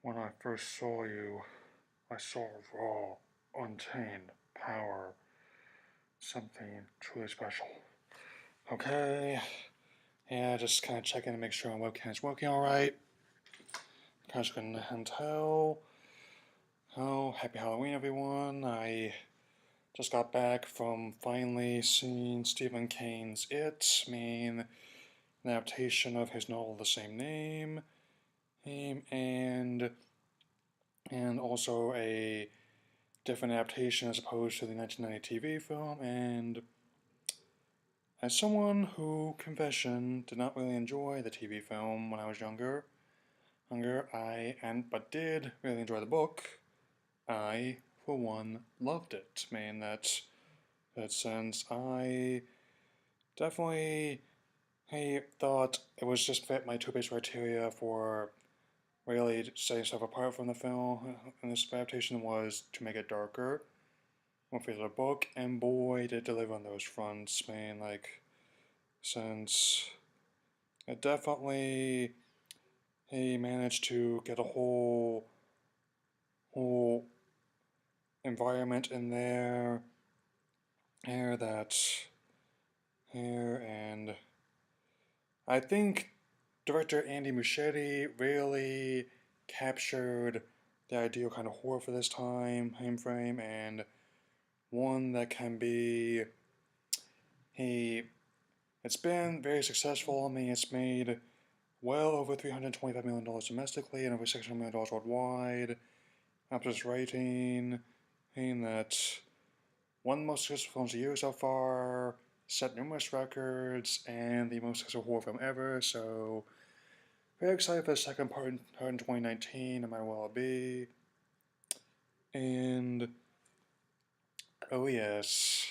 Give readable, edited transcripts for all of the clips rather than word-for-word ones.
When I first saw you, I saw raw, untamed power. Something truly special. Okay. Yeah, just kind of checking to make sure my webcam is working alright. Kind of gonna tell. Oh, happy Halloween, everyone. I just got back from finally seeing Stephen King's It, an adaptation of his novel of the same name, and also a different adaptation as opposed to the 1990 TV film. And as someone who, confession, did not really enjoy the TV film when I was younger, but did really enjoy the book. I, for one, loved it. That sense, I definitely thought it was just fit my two base criteria for really setting stuff apart from the film. And this adaptation was to make it darker, more faithful to the book, and boy, did it deliver on those fronts. Since it definitely he managed to get a whole environment in there here that here and I think director Andy Muschietti really captured the ideal kind of horror for this time frame, and one that can be he it's been very successful. It's made well over $325 million domestically and over $600 million worldwide. After this rating, saying that one of the most successful films of the year so far, set numerous records, and the most successful horror film ever. So very excited for the second part in 2019, no matter what it'll be. And oh yes,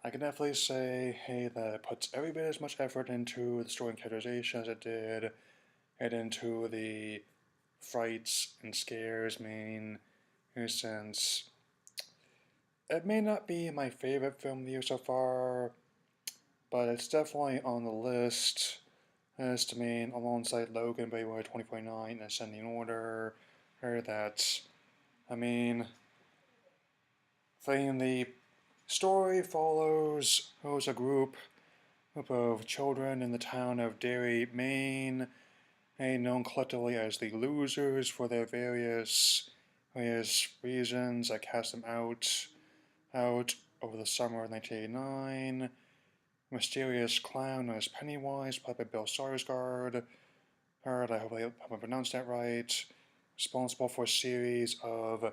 I can definitely say, that it puts every bit as much effort into the story and characterization as it did, and into the frights and scares. In a sense, it may not be my favorite film of the year so far, but it's definitely on the list. As to alongside Logan, February 2049, and Ascending Order, or that, I mean, the story follows a group of children in the town of Derry, Maine, known collectively as the Losers for their various reasons that cast them out over the summer of 1989. Mysterious clown known as Pennywise, played by Bill Skarsgård, I hope I pronounced that right, responsible for a series of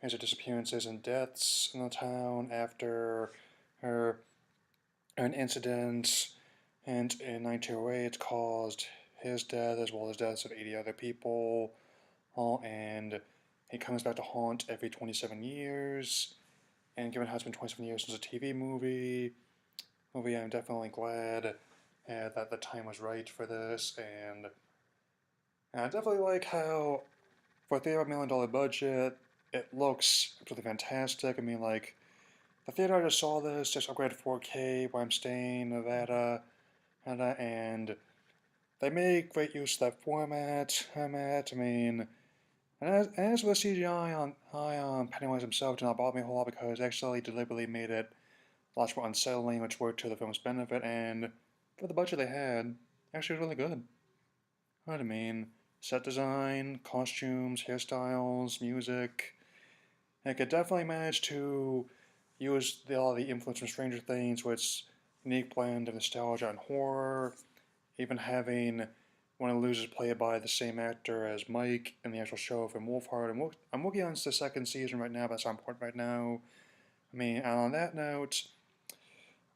disappearances and deaths in the town after her an incident and in 1908 caused his death as well as deaths of 80 other people. And he comes back to haunt every 27 years. And given how it's been 27 years since a TV movie, I'm definitely glad that the time was right for this. And I definitely like how, for a $35 million budget, it looks absolutely fantastic. The theater I just saw this, just upgraded 4K where I'm staying, Nevada, and they make great use of that format. And as for the CGI on Pennywise himself, did not bother me a whole lot because they actually deliberately made it a lot more unsettling, which worked to the film's benefit. And for the budget they had, actually was really good. Set design, costumes, hairstyles, music. It could definitely manage to use all the influence from Stranger Things with its unique blend of nostalgia and horror, even having one of the losers played by the same actor as Mike in the actual show from Wolfhard. I'm working on the second season right now, but that's not important right now. And on that note,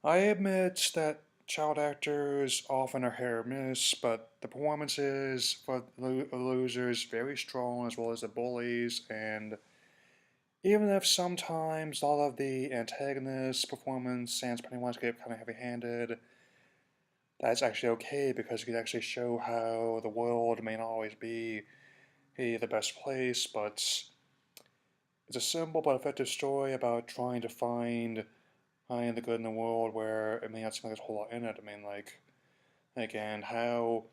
I admit that child actors often are hit or miss, but the performances for the losers very strong, as well as the bullies, and even if sometimes a lot of the antagonist's performance, Sans Pennywise, get kind of heavy-handed, that's actually okay because it can actually show how the world may not always be the best place, but it's a simple but effective story about trying to find the good in the world where it may not seem like there's a whole lot in it. And how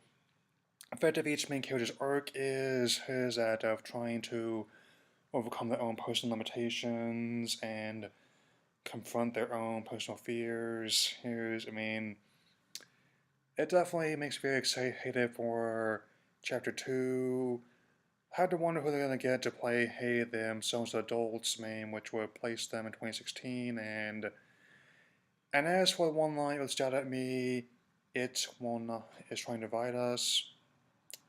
effective each main character's arc is that of trying to overcome their own personal limitations and confront their own personal fears. I mean, it definitely makes me very excited for Chapter 2. I had to wonder who they're going to get to play Hey themselves adults, which would place them in 2016. And as for the one line that's shot at me, it one is trying to divide us.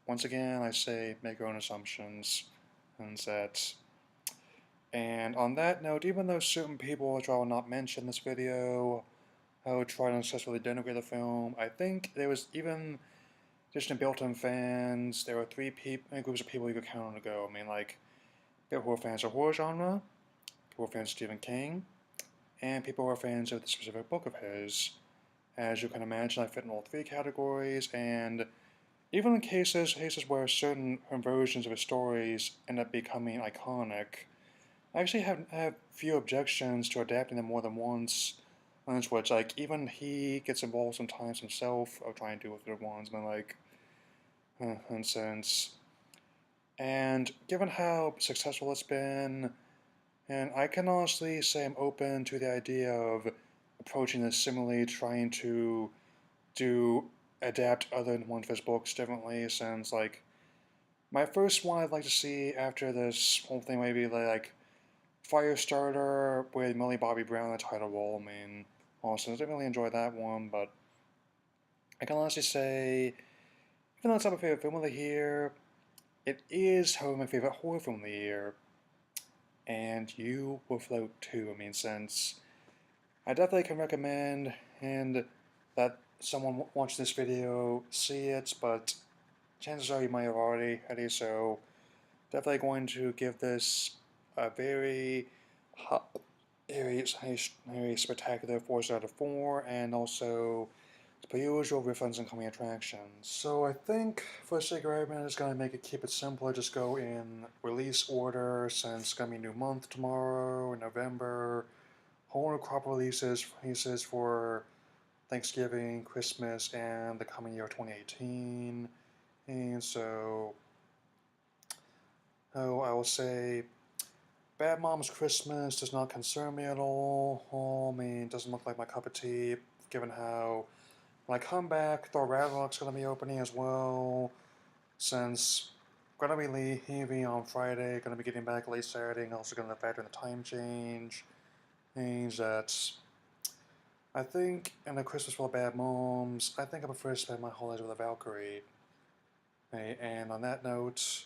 Once again, I say make your own assumptions. And that. And on that note, even though certain people, which I will not mention in this video, who try to successfully denigrate the film, I think there was even just in built-in fans, there were groups of people you could count on to go. I mean, like, people who are fans of horror genre, people who are fans of Stephen King, and people who are fans of the specific book of his. As you can imagine, I fit in all three categories, and even in cases where certain versions of his stories end up becoming iconic, I actually have few objections to adapting them more than once. On which, like, even he gets involved sometimes himself of trying to do with good ones, but like, in sense. And given how successful it's been, and I can honestly say I'm open to the idea of approaching this similarly, trying to do adapt other than one of his books differently, since like my first one I'd like to see after this whole thing maybe like Firestarter with Millie Bobby Brown in the title role. I mean, honestly, I didn't really enjoy that one, but I can honestly say, even though it's not my favorite film of the year, it is, however, my favorite horror film of the year. And you will float too. I mean, since I definitely can recommend and that someone watching this video see it, but chances are you might have already, so definitely going to give this a very very spectacular 4 out of 4, and also per usual refunds and coming attractions. So I think for the sake of argument, I'm just gonna keep it simpler, just go in release order since it's gonna be a new month tomorrow in November. Whole new crop releases for Thanksgiving, Christmas, and the coming year 2018. And so, I will say Bad Mom's Christmas does not concern me at all. I mean, it doesn't look like my cup of tea, given how when I come back, Thor Ragnarok's going to be opening as well, since I'm going to be leaving on Friday, going to be getting back late Saturday, and also going to factor in the time change. Means that I think in a Christmas Full of Bad Moms, I think I prefer to spend my holidays with a Valkyrie. And on that note,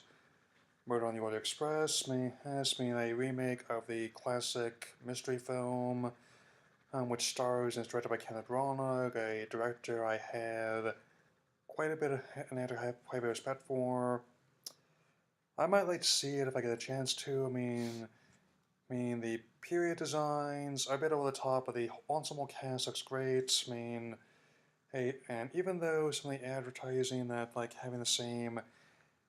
Murder on the Orient Express has been a remake of the classic mystery film, which stars and is directed by Kenneth Branagh, a director I have quite a bit of an actor I have quite a bit of respect for. I might like to see it if I get a chance to. I mean the period designs are a bit over the top, but the ensemble cast looks great. I mean, hey, and even though some of the advertising that like having the same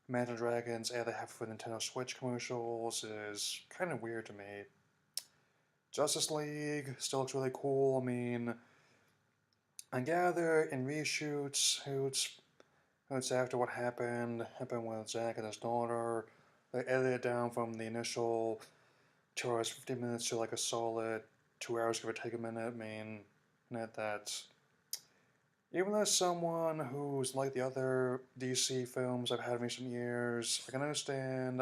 Imagine Dragons ad they have for Nintendo Switch commercials is kind of weird to me. Justice League still looks really cool. I mean, I gather in reshoots, it's after what happened with Zack and his daughter. They edited it down from the initial 2 hours 50 minutes to like a solid 2 hours, give or take a minute. I mean, that even as someone who's like the other DC films I've had in recent years, I can understand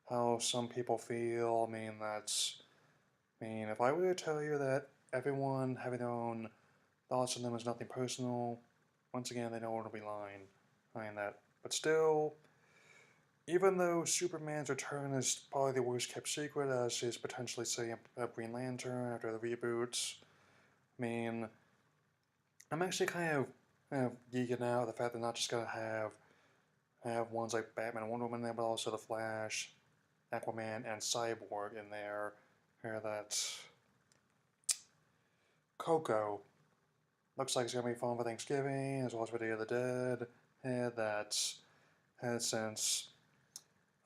how some people feel. I mean, if I were to tell you that everyone having their own thoughts on them is nothing personal, once again, they know where to be lying. I mean that. But still, even though Superman's return is probably the worst kept secret, as is potentially, say, a Green Lantern after the reboots, I mean, I'm actually kind of geeking out the fact they're not just gonna have ones like Batman and Wonder Woman there, but also the Flash, Aquaman, and Cyborg in there. Here, that's Coco. Looks like it's gonna be fun for Thanksgiving, as well as for Day of the Dead. And that's since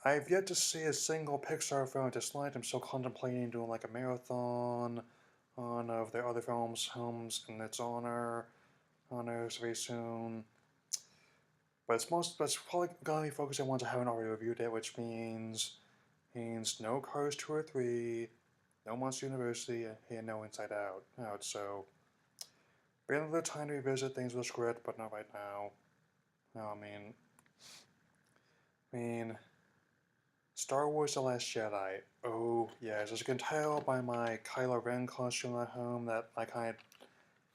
I've yet to see a single Pixar film I disliked, I'm still contemplating doing like a marathon on of their other films in its honor very soon. But it's probably gonna be focused on ones I haven't already reviewed it, which means no Cars 2 or 3, no Monster University, and no Inside Out. So, be another time to revisit things with a script, but not right now. No, I mean, Star Wars: The Last Jedi. Oh yes, as you can tell by my Kylo Ren costume at home that I kind of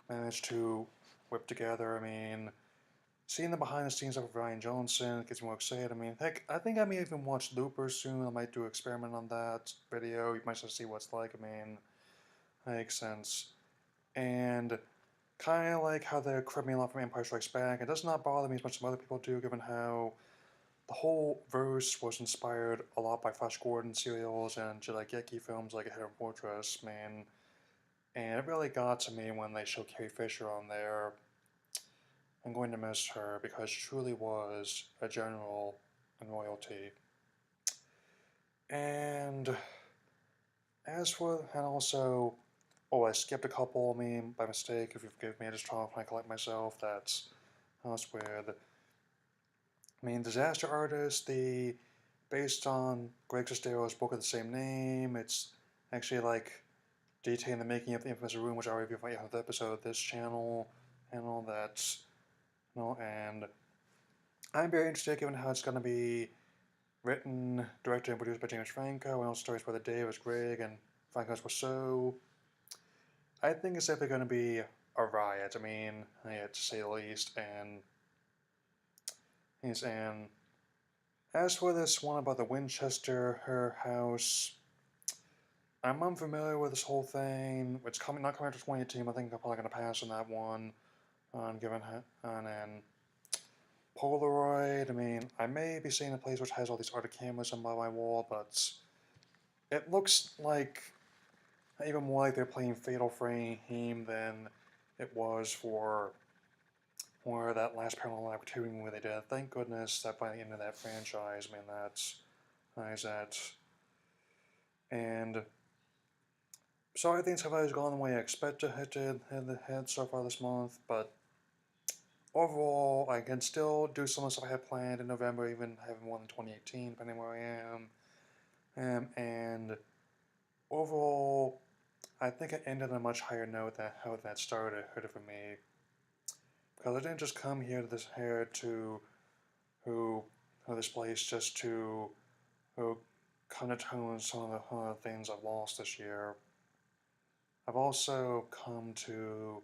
managed to whip together. Seeing the behind the scenes of Ryan Johnson gets me more excited. Heck, I think I may even watch Looper soon. I might do an experiment on that video. You might just see what it's like. Makes sense. And kind of like how they're cribbing a lot from Empire Strikes Back. It does not bother me as much as other people do, given how the whole verse was inspired a lot by Flash Gordon serials and Jedi films like Hidden Fortress, man. And it really got to me when they showed Carrie Fisher on there. I'm going to miss her because she truly was a general and royalty. And and also, oh, I skipped a couple, by mistake. If you forgive me, I just trying to collect myself. That's weird. Disaster Artist, based on Greg Sestero's book of the same name. It's actually like detailing the making of the infamous room, which I reviewed for the episode of this channel, and all that. And I'm very interested, given how it's going to be written, directed, and produced by James Franco, and also stories by Davis Greg and Franco's Rousseau. I think it's definitely going to be a riot. To say the least. And as for this one about the Winchester, her house, I'm unfamiliar with this whole thing. It's not coming to 2018. I think I'm probably going to pass on that one. On an Polaroid. I may be seeing a place which has all these other cameras on by my wall, but it looks like even more like they're playing Fatal Frame than it was for that last Paranormal Activity movie they did. Thank goodness that by the end of that franchise, that's that. And so I think has gone the way I expected it to head so far this month, but overall, I can still do some of the stuff I had planned in November, even having one in 2018, depending where I am. And overall, I think it ended on a much higher note than how that started for me. Because I didn't just come here to this place just to come to terms with some of the things I've lost this year. I've also come to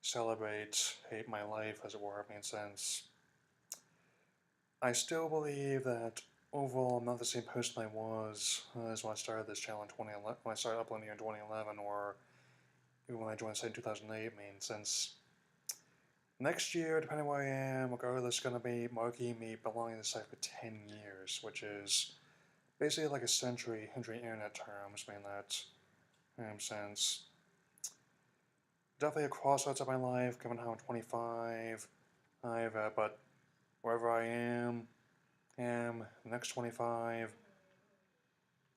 celebrate my life, as it were. Since I still believe that overall I'm not the same person I was as when I started this channel in 2011, when I started uploading here in 2011, or even when I joined the site in 2008. Since next year, depending where I am, regardless, is going to be marking me belonging to the site for 10 years, which is basically like a century in internet terms. Since definitely a crossroads of my life, given how I'm 25, but wherever I am the next 25,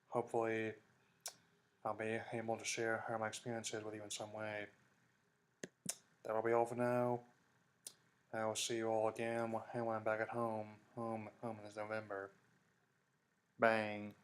hopefully I'll be able to share how my experiences with you in some way. That'll be all for now. I will see you all again when I'm back at home in this November. Bang.